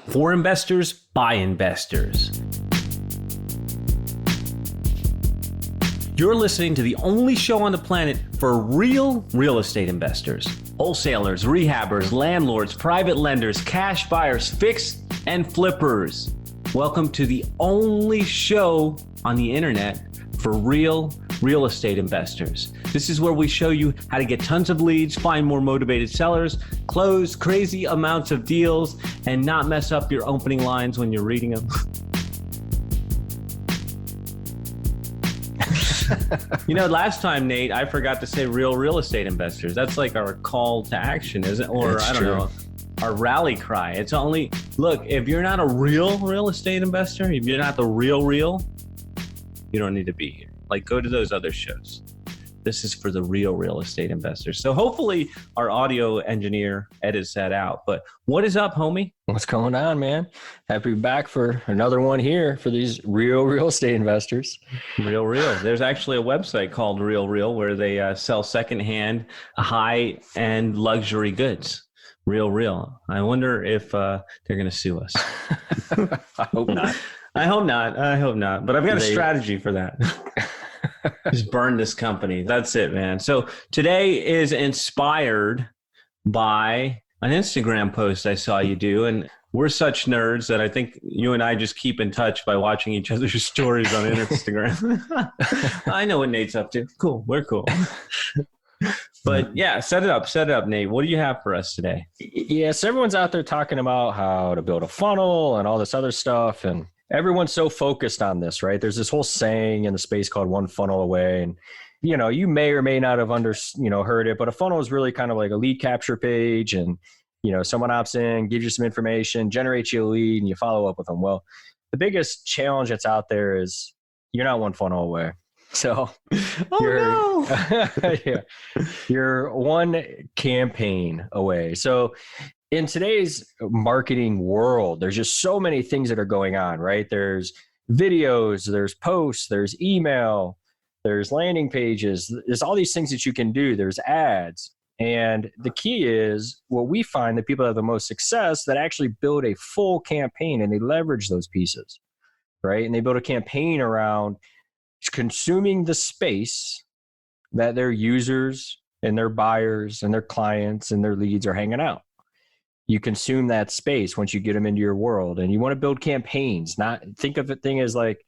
For investors, by investors. You're listening to the only show on the planet for real estate investors. Wholesalers, rehabbers, landlords, private lenders, cash buyers, fix and flippers. Welcome to the only show on the internet for real estate investors. This is where we show you how to get tons of leads, find more motivated sellers, close crazy amounts of deals, and not mess up your opening lines when you're reading them. You know, last time, Nate, I forgot to say real estate investors. That's like our call to action, isn't it? Or I don't know, our rally cry. It's only, look, if you're not a real estate investor, if you're not the real, you don't need to be here. Like, go to those other shows. This is for the real estate investors. So hopefully our audio engineer edits that out. But what is up, homie? What's going on, man? Happy to be back for another one here for these real estate investors. Real. There's actually a website called Real where they sell secondhand high-end luxury goods. Real. I wonder if they're going to sue us. I hope not. I hope not. But I've got a strategy for that. Just burn this company. That's it, man. So today is inspired by an Instagram post I saw you do. And we're such nerds that I think you and I just keep in touch by watching each other's stories on Instagram. I know what Nate's up to. Cool. We're cool. But yeah, set it up, Nate. What do you have for us today? Yeah, so everyone's out there talking about how to build a funnel and all this other stuff. And everyone's so focused on this, right? There's this whole saying in the space called one funnel away. And, you know, you may or may not have heard it, but a funnel is really kind of like a lead capture page. And, you know, someone opts in, gives you some information, generates you a lead, and you follow up with them. Well, the biggest challenge that's out there is you're not one funnel away. So you're one campaign away. So in today's marketing world, there's just so many things that are going on, right? There's videos, there's posts, there's email, there's landing pages, there's all these things that you can do. There's ads. And the key is what we find that people have the most success that actually build a full campaign and they leverage those pieces, right? And they build a campaign around consuming the space that their users and their buyers and their clients and their leads are hanging out. You consume that space once you get them into your world, and you want to build campaigns. Not think of the thing as like,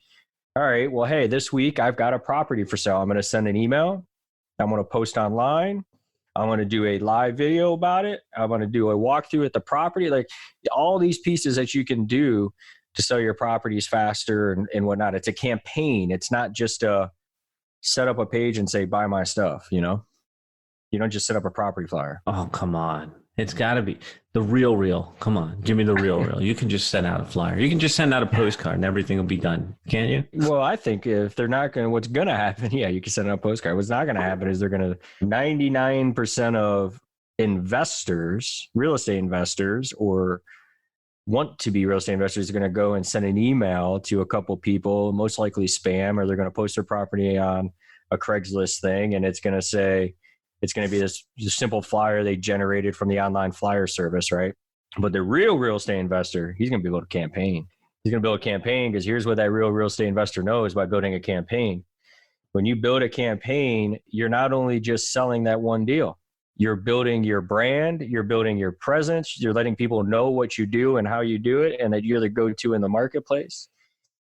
all right, well, hey, this week I've got a property for sale. I'm going to send an email. I'm going to post online. I'm going to do a live video about it. I'm going to do a walkthrough at the property. Like all these pieces that you can do to sell your properties faster and whatnot. It's a campaign. It's not just a set up a page and say, buy my stuff, you know? You don't just set up a property flyer. Oh, come on. It's got to be the real. Come on. Give me the real. You can just send out a flyer. You can just send out a postcard and everything will be done. Can't you? Well, I think if they're not going to, what's going to happen, yeah, you can send out a postcard. What's not going to happen is they're going to, 99% of investors, real estate investors, or want to be real estate investors are going to go and send an email to a couple people, most likely spam, or they're going to post their property on a Craigslist thing. And it's going to say, it's going to be this simple flyer they generated from the online flyer service, right? But the real estate investor, he's going to be able to campaign. He's going to build a campaign because here's what that real estate investor knows by building a campaign. When you build a campaign, you're not only just selling that one deal. You're building your brand, you're building your presence, you're letting people know what you do and how you do it, and that you're the go-to in the marketplace.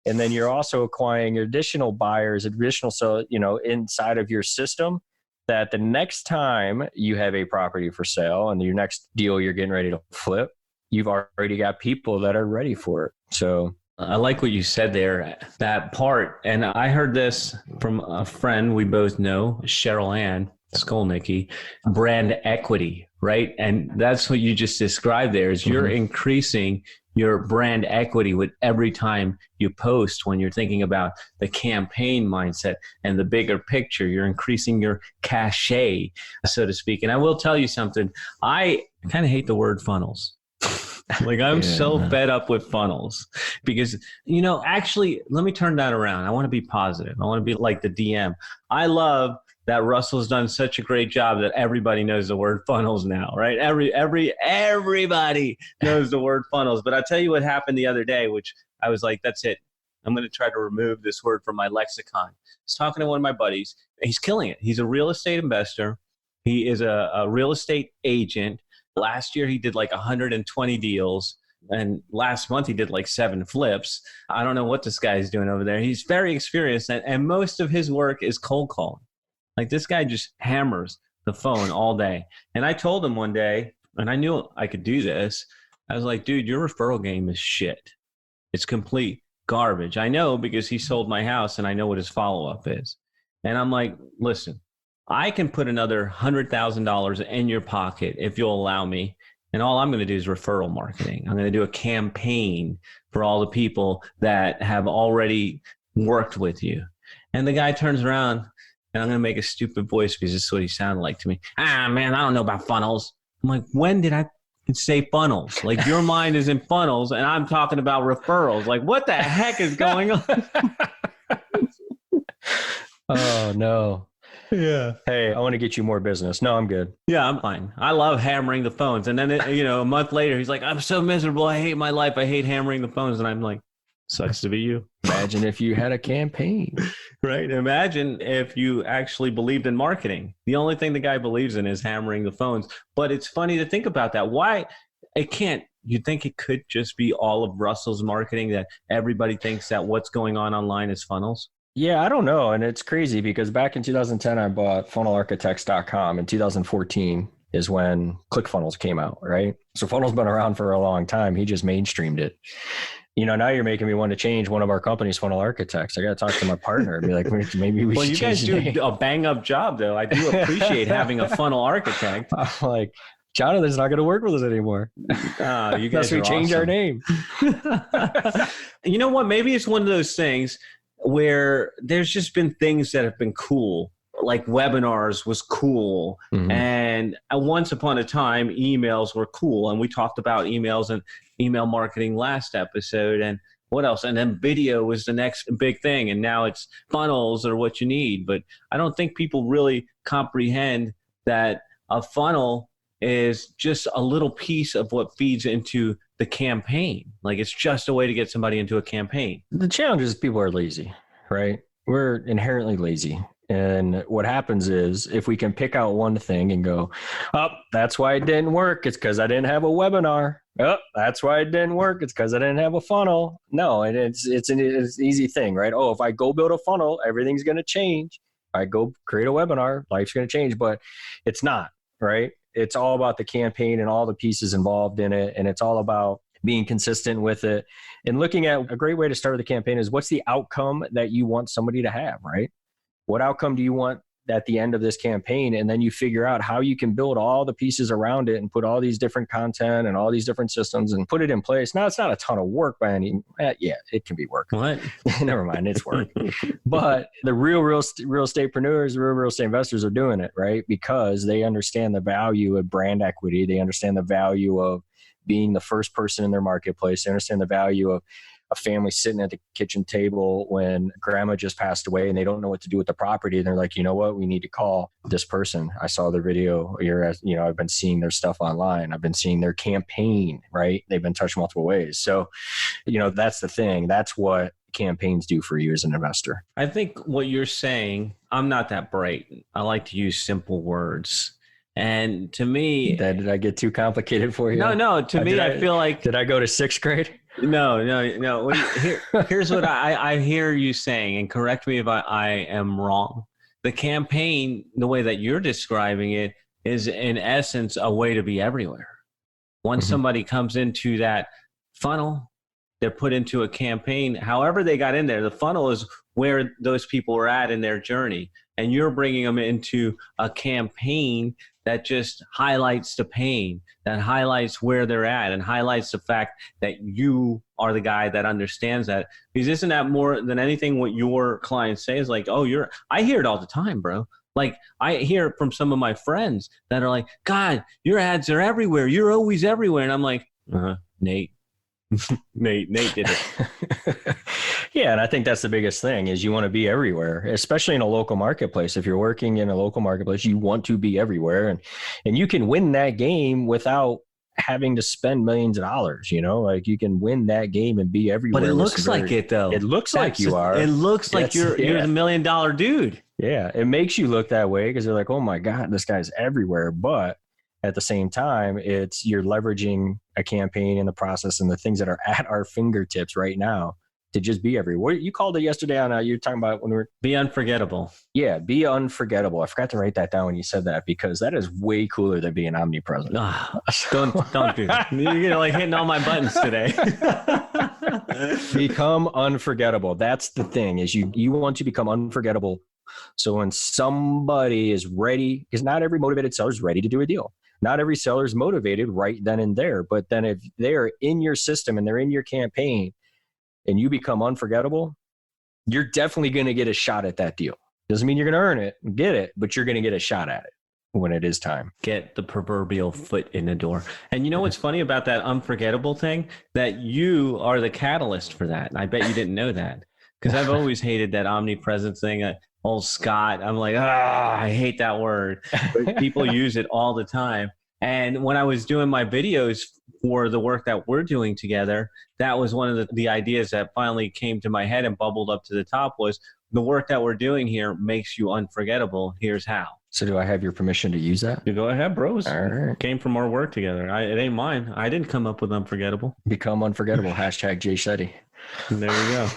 And then you're also acquiring additional buyers, inside of your system, that the next time you have a property for sale and your next deal you're getting ready to flip, you've already got people that are ready for it. So I like what you said there, that part. And I heard this from a friend we both know, Cheryl Ann Skolnicki, brand equity, right? And that's what you just described there is you're increasing your brand equity with every time you post. When you're thinking about the campaign mindset and the bigger picture, you're increasing your cachet, so to speak. And I will tell you something, I kind of hate the word funnels. Like I'm so fed up with funnels because, actually, let me turn that around. I want to be positive. I want to be like the DM. I love that Russell's done such a great job that everybody knows the word funnels now, right? Everybody knows the word funnels. But I'll tell you what happened the other day, which I was like, that's it. I'm going to try to remove this word from my lexicon. I was talking to one of my buddies. He's killing it. He's a real estate investor. He is a real estate agent. Last year, he did like 120 deals. And last month, he did like 7 flips. I don't know what this guy is doing over there. He's very experienced. And most of his work is cold calling. Like this guy just hammers the phone all day. And I told him one day, and I knew I could do this. I was like, dude, your referral game is shit. It's complete garbage. I know because he sold my house and I know what his follow-up is. And I'm like, listen, I can put another $100,000 in your pocket if you'll allow me. And all I'm going to do is referral marketing. I'm going to do a campaign for all the people that have already worked with you. And the guy turns around. And I'm going to make a stupid voice because this is what he sounded like to me. Man, I don't know about funnels. I'm like, when did I say funnels? Like your mind is in funnels and I'm talking about referrals. Like what the heck is going on? Oh, no. Yeah. Hey, I want to get you more business. No, I'm good. Yeah, I'm fine. I love hammering the phones. And then, a month later, he's like, I'm so miserable. I hate my life. I hate hammering the phones. And I'm like, sucks to be you. Imagine if you had a campaign. Right. Imagine if you actually believed in marketing. The only thing the guy believes in is hammering the phones. But it's funny to think about that. Why it can't, you think it could just be all of Russell's marketing that everybody thinks that what's going on online is funnels? Yeah, I don't know. And it's crazy because back in 2010, I bought funnelarchitects.com. In 2014 is when ClickFunnels came out, right? So funnels been around for a long time. He just mainstreamed it. Now you're making me want to change one of our company's Funnel Architects. I got to talk to my partner and be like, maybe we should change the name. You guys do a bang up job though. I do appreciate having a funnel architect. I'm like, Jonathan's not going to work with us anymore. You guys we change our name. You know what? Maybe it's one of those things where there's just been things that have been cool. Like webinars was cool. Mm-hmm. And once upon a time, emails were cool. And we talked about emails and email marketing last episode. And what else? And then video was the next big thing. And now it's funnels are what you need. But I don't think people really comprehend that a funnel is just a little piece of what feeds into the campaign. Like it's just a way to get somebody into a campaign. The challenge is people are lazy, right? We're inherently lazy. And what happens is if we can pick out one thing and go, oh, that's why it didn't work. It's because I didn't have a webinar. Oh, that's why it didn't work. It's because I didn't have a funnel. No, and it's an easy thing, right? Oh, if I go build a funnel, everything's going to change. If I go create a webinar, life's going to change, but it's not, right? It's all about the campaign and all the pieces involved in it. And it's all about being consistent with it. And looking at a great way to start with the campaign is what's the outcome that you want somebody to have, right? What outcome do you want at the end of this campaign? And then you figure out how you can build all the pieces around it and put all these different content and all these different systems and put it in place. Now, it's not a ton of work by any, yeah, it can be work. What? Never mind, it's work. But the real estatepreneurs, real estate investors are doing it, right? Because they understand the value of brand equity. They understand the value of being the first person in their marketplace. They understand the value of a family sitting at the kitchen table when grandma just passed away and they don't know what to do with the property. And they're like, you know what? We need to call this person. I saw their video. I've been seeing their stuff online. I've been seeing their campaign, right? They've been touched multiple ways. So, that's the thing. That's what campaigns do for you as an investor. I think what you're saying, I'm not that bright. I like to use simple words. And to me, did I get too complicated for you? No. To me, I feel like, did I go to 6th grade? No. Here's what I hear you saying, and correct me if I am wrong. The campaign, the way that you're describing it, is in essence a way to be everywhere. Once somebody comes into that funnel, they're put into a campaign. However they got in there, the funnel is where those people are at in their journey. And you're bringing them into a campaign that just highlights the pain, that highlights where they're at, and highlights the fact that you are the guy that understands that. Because isn't that more than anything what your clients say is like, I hear it all the time, bro. Like I hear from some of my friends that are like, God, your ads are everywhere. You're always everywhere. And I'm like, Nate. Nate did it. Yeah, and I think that's the biggest thing is you want to be everywhere, especially in a local marketplace. If you're working in a local marketplace, you want to be everywhere, and you can win that game without having to spend millions of dollars. Like you can win that game and be everywhere. But it looks like it though. It looks like you are. It looks like you're the $1 million dude. Yeah, it makes you look that way because they're like, oh my God, this guy's everywhere. But at the same time, you're leveraging a campaign in the process and the things that are at our fingertips right now to just be everywhere. You called it yesterday on, you were talking about when we were... Be unforgettable. Yeah, be unforgettable. I forgot to write that down when you said that because that is way cooler than being omnipresent. Don't do that. You're like hitting all my buttons today. Become unforgettable. That's the thing is you want to become unforgettable. So when somebody is ready, because not every motivated seller is ready to do a deal. Not every seller is motivated right then and there. But then if they are in your system and they're in your campaign and you become unforgettable, you're definitely going to get a shot at that deal. Doesn't mean you're going to earn it, get it, but you're going to get a shot at it when it is time. Get the proverbial foot in the door. And you know what's funny about that unforgettable thing? That you are the catalyst for that. And I bet you didn't know that. Because I've always hated that omnipresent thing. Old Scott, I'm like, I hate that word. But people use it all the time. And when I was doing my videos for the work that we're doing together, that was one of the ideas that finally came to my head and bubbled up to the top was the work that we're doing here makes you unforgettable. Here's how. So do I have your permission to use that? You go ahead, bros. All right. Came from our work together. It ain't mine. I didn't come up with unforgettable. Become unforgettable. Hashtag Jay Shetty. There you go.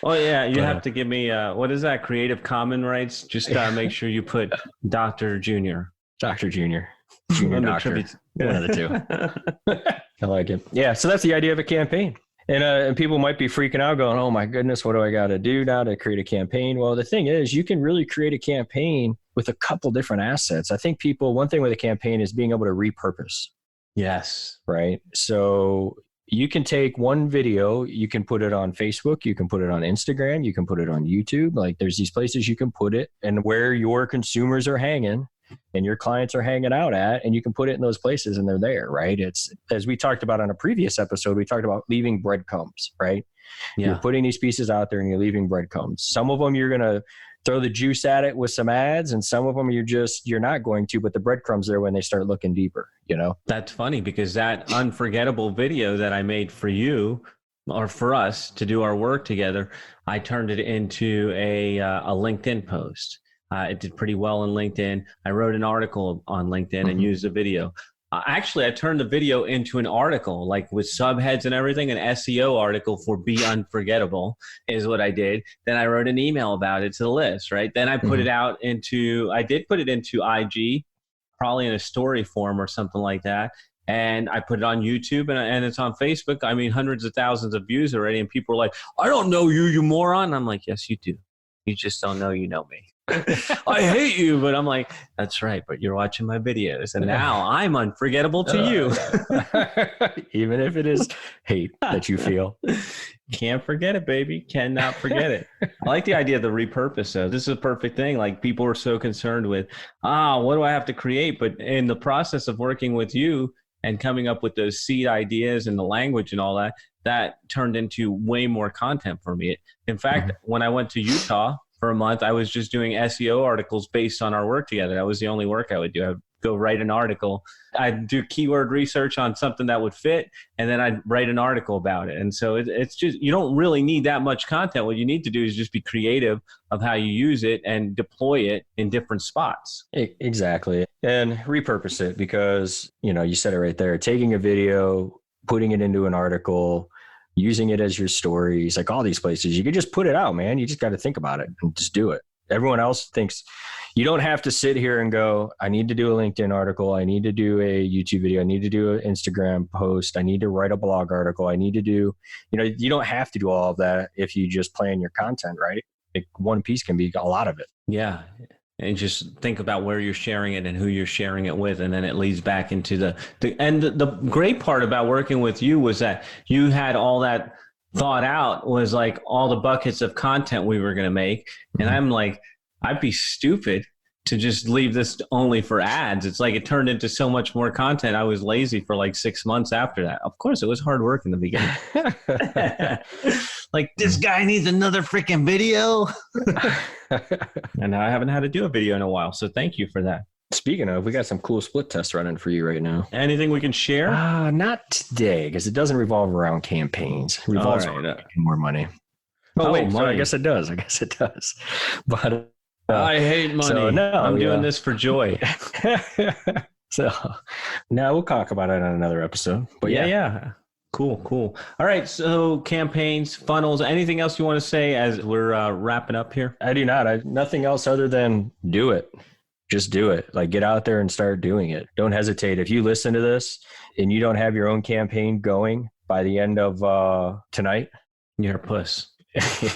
Oh yeah, you have to give me what is that? Creative Commons rights. Just make sure you put Dr. Junior. Dr. Junior. Junior Doctor. One of the two. I like it. Yeah. So that's the idea of a campaign. And people might be freaking out going, oh my goodness, what do I got to do now to create a campaign? Well, the thing is, you can really create a campaign with a couple different assets. I think one thing with a campaign is being able to repurpose. Yes. Right. So you can take one video, you can put it on Facebook, you can put it on Instagram, you can put it on YouTube. Like there's these places you can put it and where your consumers are hanging and your clients are hanging out at, and you can put it in those places and they're there, right? It's, as we talked about on a previous episode, we talked about leaving breadcrumbs, right? Yeah. You're putting these pieces out there and you're leaving breadcrumbs. Some of them you're going to throw the juice at it with some ads, and some of them you're not going to, but the breadcrumbs there when they start looking deeper, That's funny because that unforgettable video that I made for you or for us to do our work together, I turned it into a LinkedIn post. It did pretty well in LinkedIn. I wrote an article on LinkedIn and used a video. Actually, I turned the video into an article, like with subheads and everything, an SEO article for Be Unforgettable is what I did. Then I wrote an email about it to the list, right? Then I put it out I did put it into IG, probably in a story form or something like that. And I put it on YouTube and it's on Facebook. I mean, hundreds of thousands of views already. And people are like, I don't know you, you moron. And I'm like, yes, you do. You just don't know you know me. I hate you, but I'm like, that's right, but you're watching my videos and now I'm unforgettable to you. Even if it is hate that you feel. Can't forget it, baby. Cannot forget it. I like the idea of the repurpose though. This is a perfect thing. Like people are so concerned with, what do I have to create? But in the process of working with you and coming up with those seed ideas and the language and all that, that turned into way more content for me. In fact, when I went to Utah for a month, I was just doing SEO articles based on our work together. That was the only work I would do. I'd go write an article. I'd do keyword research on something that would fit, and then I'd write an article about it. And so it's just, you don't really need that much content. What you need to do is just be creative of how you use it and deploy it in different spots. Exactly. And repurpose it because, you said it right there, taking a video, putting it into an article, using it as your stories, like all these places, you can just put it out, man. You just got to think about it and just do it. Everyone else thinks you don't have to sit here and go, I need to do a LinkedIn article. I need to do a YouTube video. I need to do an Instagram post. I need to write a blog article. I need to do, you don't have to do all of that if you just plan your content, right? Like one piece can be a lot of it. Yeah. And just think about where you're sharing it and who you're sharing it with. And then it leads back into the great part about working with you was that you had all that thought out, was like all the buckets of content we were going to make. And I'm like, I'd be stupid to just leave this only for ads. It's like it turned into so much more content. I was lazy for like 6 months after that. Of course, it was hard work in the beginning. Like, this guy needs another freaking video. And I haven't had to do a video in a while. So thank you for that. Speaking of, we got some cool split tests running for you right now. Anything we can share? Not today, because it doesn't revolve around campaigns. It revolves around making more money. Oh, wait, money. So I guess it does. But I hate money. So, no, I'm doing this for joy. So now we'll talk about it on another episode. But yeah. Cool. All right. So campaigns, funnels, anything else you want to say as we're wrapping up here? I do not. Nothing else other than do it. Just do it. Like, get out there and start doing it. Don't hesitate. If you listen to this and you don't have your own campaign going by the end of tonight, you're a puss.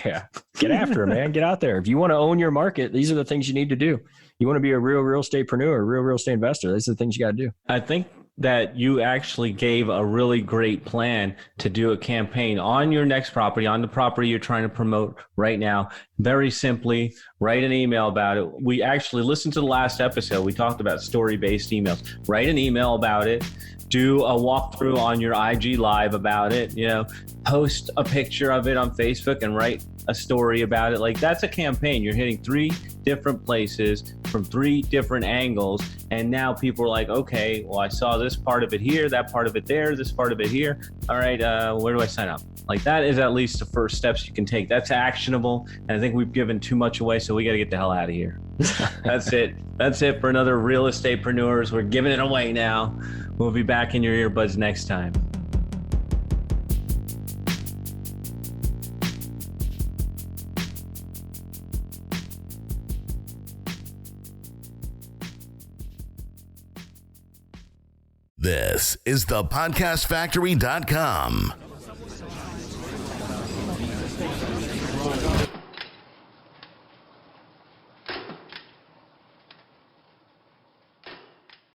Yeah. Get after it, man. Get out there. If you want to own your market, these are the things you need to do. You want to be a real estatepreneur, a real estate investor. These are the things you got to do. I think that you actually gave a really great plan to do a campaign on your next property, on the property you're trying to promote right now. Very simply, write an email about it. We actually listened to the last episode. We talked about story-based emails. Write an email about it. Do a walkthrough on your IG live about it, post a picture of it on Facebook and write a story about it. Like, that's a campaign. You're hitting 3 different places from 3 different angles. And now people are like, okay, well, I saw this part of it here, that part of it there, this part of it here. All right, where do I sign up? Like, that is at least the first steps you can take. That's actionable. And I think we've given too much away, so we got to get the hell out of here. That's it. That's it for another Real Estatepreneurs. We're giving it away now. We'll be back in your earbuds next time. This is thepodcastfactory.com.